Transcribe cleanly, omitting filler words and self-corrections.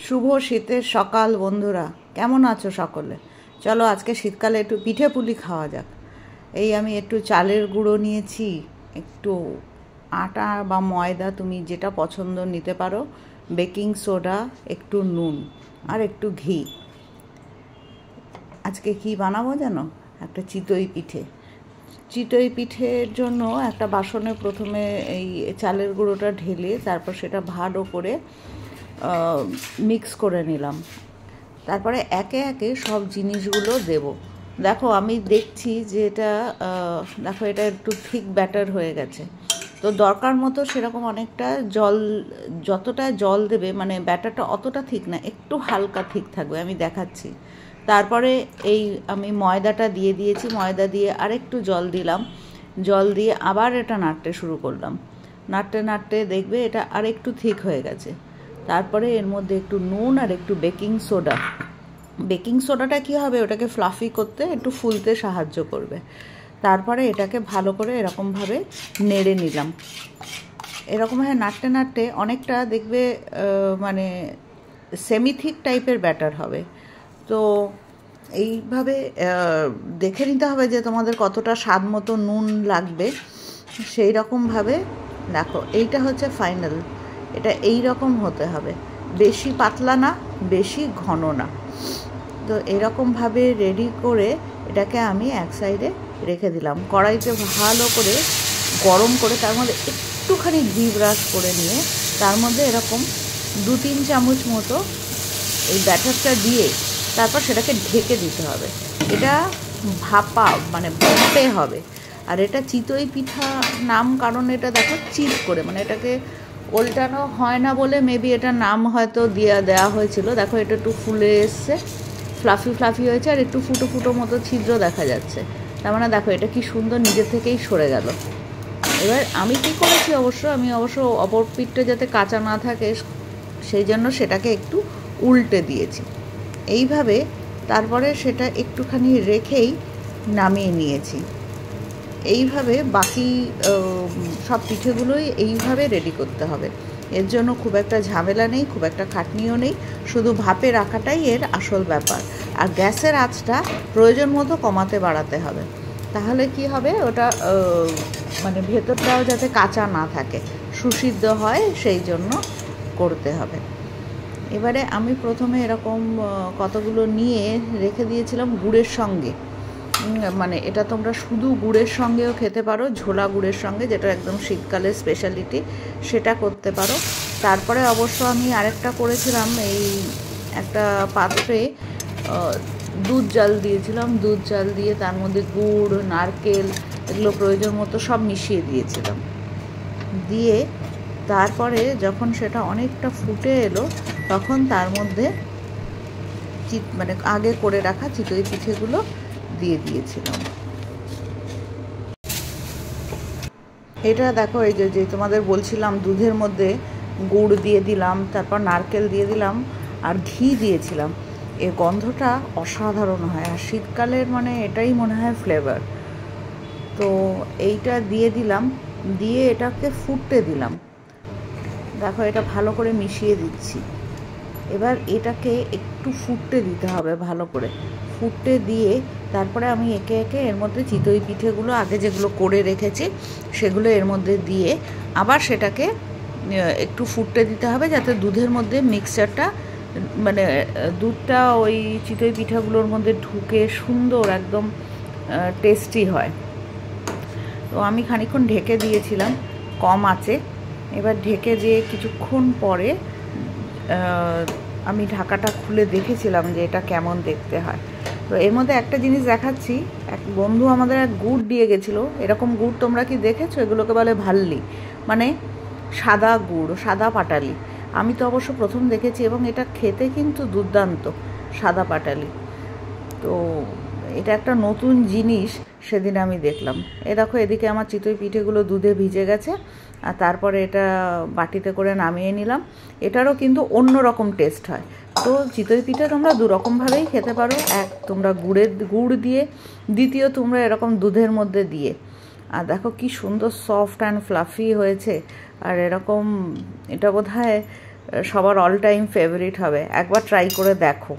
শুভ শীতের সকাল বন্ধুরা, কেমন আছো সকলে? চলো আজকে শীতকালে একটু পিঠে পুলি খাওয়া যাক। এই আমি একটু চালের গুঁড়ো নিয়েছি, একটু আটা বা ময়দা তুমি যেটা পছন্দ নিতে পারো, বেকিং সোডা, একটু নুন আর একটু ঘি। আজকে কি বানাবো জানো? একটা চিতই পিঠে। চিতই পিঠের জন্য একটা বাসনে প্রথমে এই চালের গুঁড়োটা ঢেলে তারপর সেটা ভালো করে মিক্স করে নিলাম। তারপরে একে একে সব জিনিসগুলো দেব। দেখো আমি দেখছি যে এটা দেখো এটা একটু থিক ব্যাটার হয়ে গেছে, তো দরকার মতো সেরকম অনেকটা জল, যতটা জল দেবে মানে ব্যাটারটা অতটা থিক না, একটু হালকা থিক থাকবে, আমি দেখাচ্ছি। তারপরে এই আমি ময়দাটা দিয়ে দিয়েছি, ময়দা দিয়ে আরেকটু জল দিলাম, জল দিয়ে আবার এটা নাড়তে শুরু করলাম। নাড়তে নাড়তে দেখবে এটা আরেকটু থিক হয়ে গেছে। তারপরে এর মধ্যে একটু নুন আর একটু বেকিং সোডা। বেকিং সোডাটা কী হবে, ওটাকে ফ্লাফি করতে, একটু ফুলতে সাহায্য করবে। তারপরে এটাকে ভালো করে এরকমভাবে নেড়ে নিলাম। এরকমভাবে নাড়তে নাড়তে অনেকটা দেখবে মানে সেমিথিক টাইপের ব্যাটার হবে। তো এইভাবে দেখে নিতে হবে যে তোমাদের কতটা স্বাদ মতো নুন লাগবে, সেই রকমভাবে দেখো এইটা হচ্ছে ফাইনাল। এটা এই রকম হতে হবে, বেশি পাতলা না বেশি ঘন না। তো এরকমভাবে রেডি করে এটাকে আমি এক সাইডে রেখে দিলাম। কড়াইতে ভালো করে গরম করে তার মধ্যে একটুখানি ঘি ব্রাশ করে নিয়ে তার মধ্যে এরকম 2-3 চামচ মতো এই ব্যাটারটা দিয়ে তারপর সেটাকে ঢেকে দিতে হবে। এটা ভাপা মানে ভাপতে হবে। আর এটা চিতই পিঠা নাম, কারণ এটা দেখো চিত করে, মানে এটাকে ওল্টানো হয় না বলে মেবি এটা নাম হয়তো দেওয়া হয়েছিল। দেখো এটা একটু ফুলে এসছে, ফ্লাফি ফ্লাফি হয়েছে, আর একটু ফুটো ফুটো মতো ছিদ্র দেখা যাচ্ছে। তার মানে দেখো এটা কি সুন্দর নিজে থেকেই সরে গেল। এবার আমি কি করেছি, আমি অবশ্য অপর পিঠটা যাতে কাঁচা না থাকে সেই জন্য সেটাকে একটু উল্টে দিয়েছি এইভাবে। তারপরে সেটা একটুখানি রেখেই নামিয়ে নিয়েছি। এইভাবে বাকি সব পিঠেগুলোই এইভাবে রেডি করতে হবে। এর জন্য খুব একটা ঝামেলা নেই, খুব একটা খাটনিও নেই, শুধু ভাপে রাখাটাই এর আসল ব্যাপার। আর গ্যাসের আঁচটা প্রয়োজন মতো কমাতে বাড়াতে হবে, তাহলে কি হবে, ওটা মানে ভেতরটাও যাতে কাঁচা না থাকে, সুসিদ্ধ হয়, সেই জন্য করতে হবে। এবারে আমি প্রথমে এরকম কতগুলো নিয়ে রেখে দিয়েছিলাম গুড়ের সঙ্গে। মানে এটা তোমরা শুধু গুড়ের সঙ্গেও খেতে পারো, ঝোলা গুড়ের সঙ্গে, যেটা একদম শীতকালের স্পেশালিটি, সেটা করতে পারো। তারপরে অবশ্য আমি আরেকটা করেছিলাম, এই একটা পাত্রে দুধ জাল দিয়েছিলাম, দুধ জাল দিয়ে তার মধ্যে গুড়, নারকেল, এগুলো প্রয়োজন মতো সব মিশিয়ে দিয়েছিলাম। দিয়ে তারপরে যখন সেটা অনেকটা ফুটে এলো তখন তার মধ্যে মানে আগে করে রাখা চিতই পিঠেগুলো দিয়ে দিয়েছিলাম। এটা দেখো এই যে তোমাদের বলছিলাম, দুধের মধ্যে গুড় দিয়ে দিলাম, তারপর নারকেল দিয়ে দিলাম আর ঘি দিয়েছিলাম। এর গন্ধটা অসাধারণ হয়, আর শীতকালের মানে এটাই মনে হয় ফ্লেভার। তো এইটা দিয়ে দিলাম, দিয়ে এটাকে ফুটতে দিলাম। দেখো এটা ভালো করে মিশিয়ে দিচ্ছি। এবার এটাকে একটু ফুটতে দিতে হবে, ভালো করে ফুটতে দিয়ে তারপরে আমি একে একে এর মধ্যে চিতই পিঠেগুলো আগে যেগুলো করে রেখেছি সেগুলো এর মধ্যে দিয়ে আবার সেটাকে একটু ফুটতে দিতে হবে, যাতে দুধের মধ্যে মিক্সচারটা মানে দুধটা ওই চিতই পিঠাগুলোর মধ্যে ঢুকে সুন্দর একদম টেস্টি হয়। তো আমি খানিকক্ষণ ঢেকে দিয়েছিলাম কম আঁচে। এবার ঢেকে দিয়ে কিছুক্ষণ পরে আমি ঢাকাটা খুলে দেখেছিলাম যে এটা কেমন দেখতে হয়। তো এর মধ্যে একটা জিনিস দেখাচ্ছি, এক বন্ধু আমাদের এক গুড় দিয়ে গেছিলো। এরকম গুড় তোমরা কি দেখেছো? এগুলোকে বলে ভাল্লি, মানে সাদা গুড়, সাদা পাটালি। আমি তো অবশ্য প্রথম দেখেছি, এবং এটা খেতে কিন্তু দুর্দান্ত, সাদা পাটালি। তো এটা একটা নতুন জিনিস সেদিন আমি দেখলাম। এ দেখো এদিকে আমার চিতই পিঠেগুলো দুধে ভিজে গেছে, আর তারপরে এটা বাটিতে করে নামিয়ে নিলাম। এটারও কিন্তু অন্য রকম টেস্ট হয়। তো চিতই পিঠে তোমরা দুরকমভাবেই খেতে পারো, এক তোমরা গুড় দিয়ে, দ্বিতীয় তোমরা এরকম দুধের মধ্যে দিয়ে। আর দেখো কি সুন্দর সফট অ্যান্ড ফ্লাফি হয়েছে। আর এরকম এটা বোধহয় সবার অল টাইম ফেভারিট হবে। একবার ট্রাই করে দেখো।